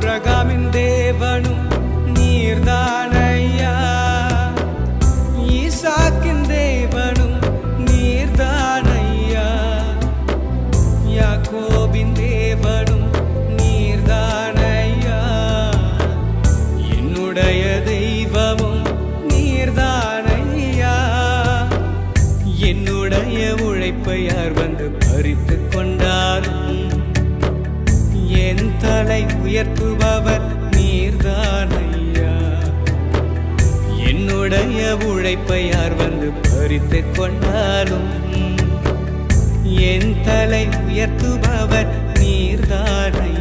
ஆபிரகாமின் தேவனும் நீர்தானையா, ஈசாக்கின் தேவனும் நீர்தானையா, யாக்கோபின் தேவனும் நீர்தானையா, என்னுடைய தெய்வமும் நீர்தானையா. என்னுடைய உழைப்பை யார் வந்து பறித்து கொண்டாலும் என் தலை உயர்த்துபவர் நீர்தானையா. என்னுடைய உழைப்பை யார் வந்து பறித்து கொண்டாலும் என் தலை உயர்த்துபவர் நீர்தானையா.